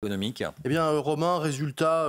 économique. Eh bien, Romain, résultat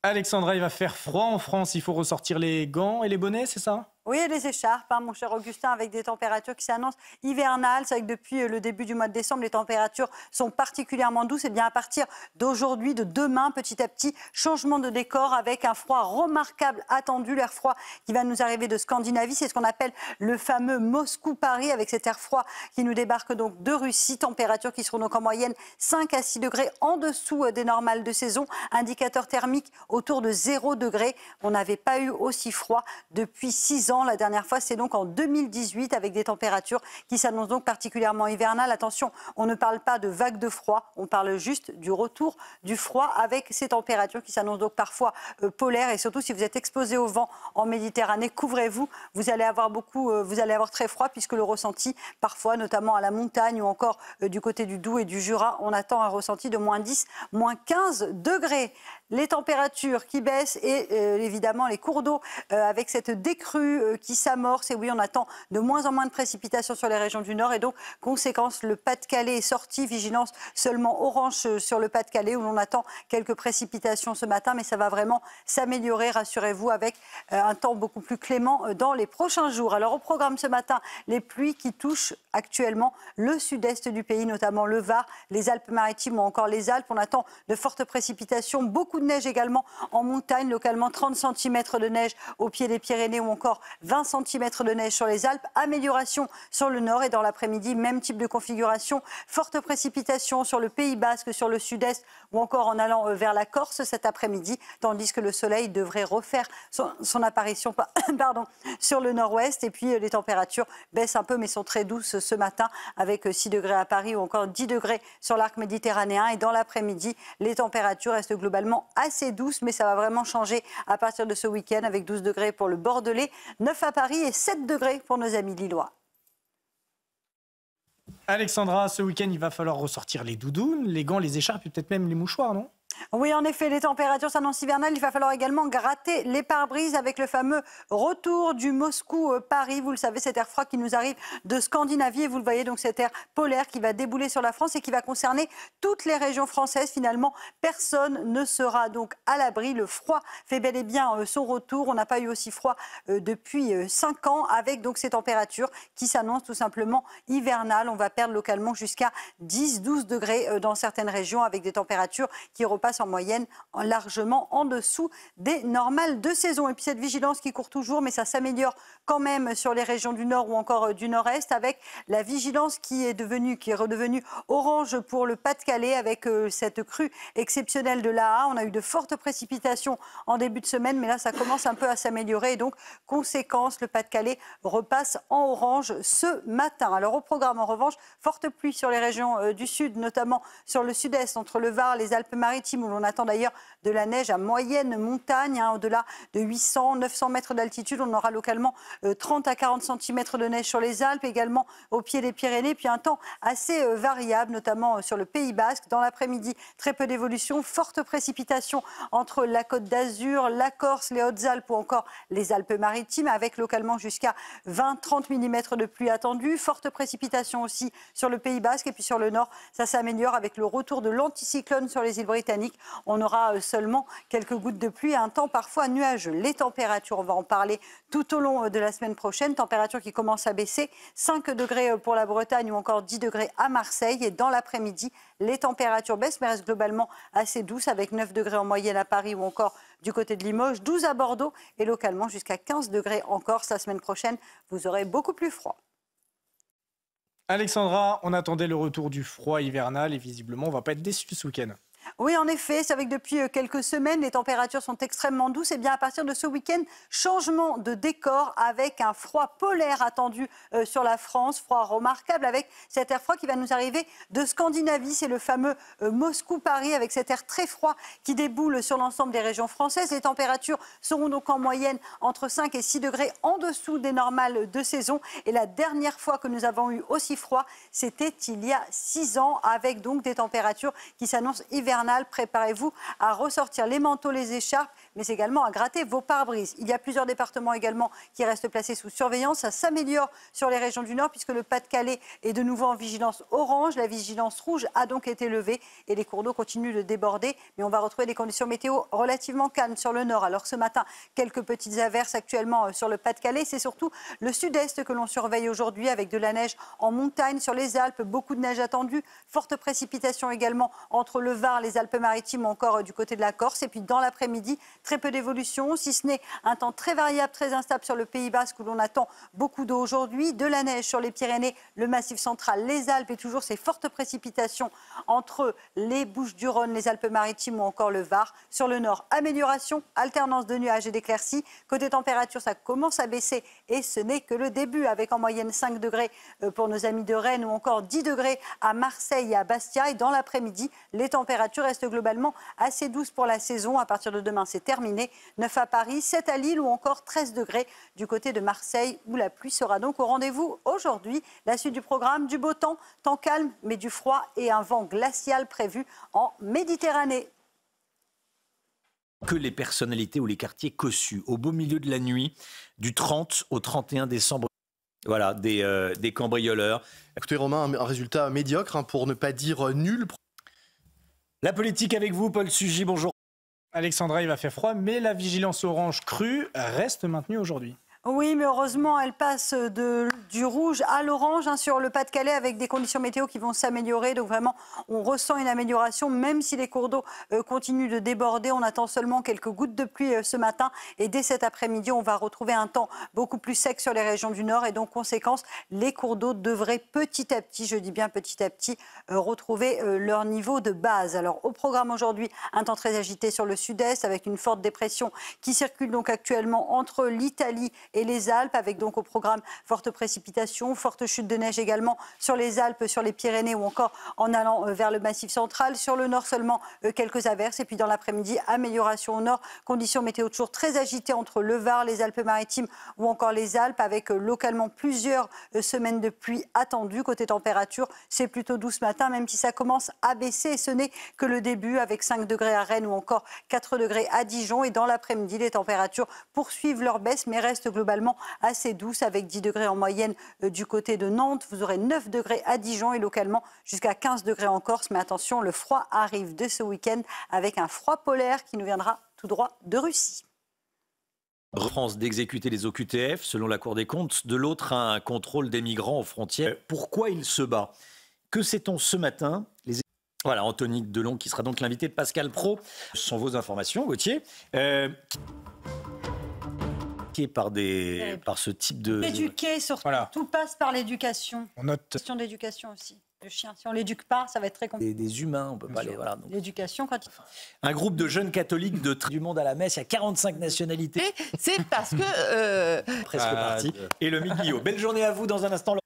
Alexandra, il va faire froid en France. Il faut ressortir les gants et les bonnets, c'est ça ? Oui, et les écharpes, mon cher Augustin, avec des températures qui s'annoncent hivernales. C'est vrai que depuis le début du mois de décembre, les températures sont particulièrement douces. Et bien à partir d'aujourd'hui, de demain, petit à petit, changement de décor avec un froid remarquable attendu. L'air froid qui va nous arriver de Scandinavie, c'est ce qu'on appelle le fameux Moscou-Paris, avec cet air froid qui nous débarque donc de Russie. Températures qui seront donc en moyenne 5 à 6 degrés en dessous des normales de saison. Indicateur thermique autour de 0 degré. On n'avait pas eu aussi froid depuis 6 ans. La dernière fois, c'est donc en 2018 avec des températures qui s'annoncent donc particulièrement hivernales. Attention, on ne parle pas de vague de froid, on parle juste du retour du froid avec ces températures qui s'annoncent donc parfois polaires. Et surtout, si vous êtes exposé au vent en Méditerranée, couvrez-vous. Vous allez avoir très froid puisque le ressenti, parfois, notamment à la montagne ou encore du côté du Doubs et du Jura, on attend un ressenti de moins 10, moins 15 degrés. Les températures qui baissent et évidemment les cours d'eau avec cette décrue qui s'amorce. Et oui, on attend de moins en moins de précipitations sur les régions du Nord. Et donc, conséquence, le Pas-de-Calais est sorti. Vigilance seulement orange sur le Pas-de-Calais où l'on attend quelques précipitations ce matin. Mais ça va vraiment s'améliorer, rassurez-vous, avec un temps beaucoup plus clément dans les prochains jours. Alors, au programme ce matin, les pluies qui touchent actuellement le sud-est du pays, notamment le Var, les Alpes-Maritimes ou encore les Alpes. On attend de fortes précipitations, beaucoup de neige également en montagne, localement 30 cm de neige au pied des Pyrénées ou encore 20 cm de neige sur les Alpes. Amélioration sur le nord et dans l'après-midi, même type de configuration. Fortes précipitations sur le Pays Basque, sur le sud-est ou encore en allant vers la Corse cet après-midi, tandis que le soleil devrait refaire son apparition sur le nord-ouest. Et puis les températures baissent un peu mais sont très douces ce matin avec 6 degrés à Paris ou encore 10 degrés sur l'arc méditerranéen. Et dans l'après-midi, les températures restent globalement assez douces, mais ça va vraiment changer à partir de ce week-end avec 12 degrés pour le Bordelais, 9 à Paris et 7 degrés pour nos amis lillois. Alexandra, ce week-end, il va falloir ressortir les doudounes, les gants, les écharpes et peut-être même les mouchoirs, non ? Oui, en effet, les températures s'annoncent hivernales. Il va falloir également gratter les pare-brises avec le fameux retour du Moscou-Paris. Vous le savez, cet air froid qui nous arrive de Scandinavie. Et vous le voyez, donc cet air polaire qui va débouler sur la France et qui va concerner toutes les régions françaises. Finalement, personne ne sera donc à l'abri. Le froid fait bel et bien son retour. On n'a pas eu aussi froid depuis 5 ans avec donc ces températures qui s'annoncent tout simplement hivernales. On va perdre localement jusqu'à 10-12 degrés dans certaines régions avec des températures qui repassent en moyenne largement en dessous des normales de saison. Et puis cette vigilance qui court toujours, mais ça s'améliore quand même sur les régions du nord ou encore du nord-est avec la vigilance qui est redevenue orange pour le Pas-de-Calais avec cette crue exceptionnelle de l'Aa. On a eu de fortes précipitations en début de semaine, mais là ça commence un peu à s'améliorer et donc conséquence, le Pas-de-Calais repasse en orange ce matin. Alors au programme en revanche, forte pluie sur les régions du sud, notamment sur le sud-est entre le Var, les Alpes-Maritimes où l'on attend d'ailleurs de la neige à moyenne montagne, au-delà de 800-900 mètres d'altitude. On aura localement 30 à 40 cm de neige sur les Alpes, également au pied des Pyrénées. Puis un temps assez variable, notamment sur le Pays Basque. Dans l'après-midi, très peu d'évolution, fortes précipitations entre la Côte d'Azur, la Corse, les Hautes-Alpes ou encore les Alpes-Maritimes, avec localement jusqu'à 20-30 mm de pluie attendue. Fortes précipitations aussi sur le Pays Basque et puis sur le nord, ça s'améliore avec le retour de l'anticyclone sur les îles britanniques. On aura seulement quelques gouttes de pluie et un temps parfois nuageux. Les températures, on va en parler tout au long de la semaine prochaine. Températures qui commencent à baisser. 5 degrés pour la Bretagne ou encore 10 degrés à Marseille. Et dans l'après-midi, les températures baissent mais restent globalement assez douces avec 9 degrés en moyenne à Paris ou encore du côté de Limoges, 12 à Bordeaux et localement jusqu'à 15 degrés en Corse. La semaine prochaine, vous aurez beaucoup plus froid. Alexandra, on attendait le retour du froid hivernal et visiblement, on ne va pas être déçus ce week-end. Oui, en effet, c'est vrai que depuis quelques semaines, les températures sont extrêmement douces. Et bien à partir de ce week-end, changement de décor avec un froid polaire attendu sur la France, froid remarquable avec cet air froid qui va nous arriver de Scandinavie. C'est le fameux Moscou-Paris avec cet air très froid qui déboule sur l'ensemble des régions françaises. Les températures seront donc en moyenne entre 5 et 6 degrés en dessous des normales de saison. Et la dernière fois que nous avons eu aussi froid, c'était il y a 6 ans avec donc des températures qui s'annoncent hivernales hivernale. Préparez-vous à ressortir les manteaux, les écharpes, mais également à gratter vos pare-brises. Il y a plusieurs départements également qui restent placés sous surveillance. Ça s'améliore sur les régions du Nord puisque le Pas-de-Calais est de nouveau en vigilance orange. La vigilance rouge a donc été levée et les cours d'eau continuent de déborder. Mais on va retrouver des conditions météo relativement calmes sur le Nord. Alors ce matin, quelques petites averses actuellement sur le Pas-de-Calais. C'est surtout le sud-est que l'on surveille aujourd'hui avec de la neige en montagne sur les Alpes. Beaucoup de neige attendue. Forte précipitation également entre le Var, les Alpes-Maritimes ou encore du côté de la Corse. Et puis dans l'après-midi, très peu d'évolution, si ce n'est un temps très variable, très instable sur le Pays Basque où l'on attend beaucoup d'eau aujourd'hui, de la neige sur les Pyrénées, le Massif central, les Alpes et toujours ces fortes précipitations entre les Bouches-du-Rhône, les Alpes-Maritimes ou encore le Var. Sur le Nord, amélioration, alternance de nuages et d'éclaircies. Côté température, ça commence à baisser et ce n'est que le début avec en moyenne 5 degrés pour nos amis de Rennes ou encore 10 degrés à Marseille et à Bastia. Et dans l'après-midi, les températures restent globalement assez douces pour la saison. À partir de demain, c'est terminé. 9 à Paris, 7 à Lille ou encore 13 degrés du côté de Marseille où la pluie sera donc au rendez-vous aujourd'hui. La suite du programme, du beau temps, temps calme mais du froid et un vent glacial prévu en Méditerranée. Que les personnalités ou les quartiers cossus au beau milieu de la nuit du 30 au 31 décembre. Voilà, des cambrioleurs. Écoutez Romain, un résultat médiocre, pour ne pas dire nul. La politique avec vous, Paul Sugy, bonjour. Alexandra, il va faire froid, mais la vigilance orange crue reste maintenue aujourd'hui. Oui, mais heureusement, elle passe du rouge à l'orange sur le Pas-de-Calais avec des conditions météo qui vont s'améliorer. Donc vraiment, on ressent une amélioration, même si les cours d'eau continuent de déborder. On attend seulement quelques gouttes de pluie ce matin. Et dès cet après-midi, on va retrouver un temps beaucoup plus sec sur les régions du Nord. Et donc, conséquence, les cours d'eau devraient petit à petit, je dis bien petit à petit, retrouver leur niveau de base. Alors, au programme aujourd'hui, un temps très agité sur le sud-est avec une forte dépression qui circule donc actuellement entre l'Italie et les Alpes, avec donc au programme forte précipitation, forte chute de neige également sur les Alpes, sur les Pyrénées ou encore en allant vers le Massif central. Sur le nord seulement quelques averses et puis dans l'après-midi, amélioration au nord. Conditions météo toujours très agitées entre le Var, les Alpes-Maritimes ou encore les Alpes avec localement plusieurs semaines de pluie attendues. Côté température, c'est plutôt doux ce matin même si ça commence à baisser et ce n'est que le début avec 5 degrés à Rennes ou encore 4 degrés à Dijon. Et dans l'après-midi, les températures poursuivent leur baisse mais restent globalement assez douce avec 10 degrés en moyenne du côté de Nantes. Vous aurez 9 degrés à Dijon et localement jusqu'à 15 degrés en Corse. Mais attention, le froid arrive de ce week-end avec un froid polaire qui nous viendra tout droit de Russie. France d'exécuter les OQTF, selon la Cour des comptes. De l'autre, un contrôle des migrants aux frontières. Pourquoi il se bat? Que sait-on ce matin? Voilà, Anthony Delon qui sera donc l'invité de Pascal Praud. Ce sont vos informations, Gauthier. Par ce type de... Éduquer surtout, voilà. Tout passe par l'éducation. On note. Question d'éducation aussi. Le chien, si on ne l'éduque pas, ça va être très compliqué. Des humains, on ne peut pas aller... Voilà, donc. L'éducation, quand il... Un groupe de jeunes catholiques du monde à la messe, il y a 45 nationalités. C'est parce que... Presque parti. Et le Guillot. Belle journée à vous dans un instant.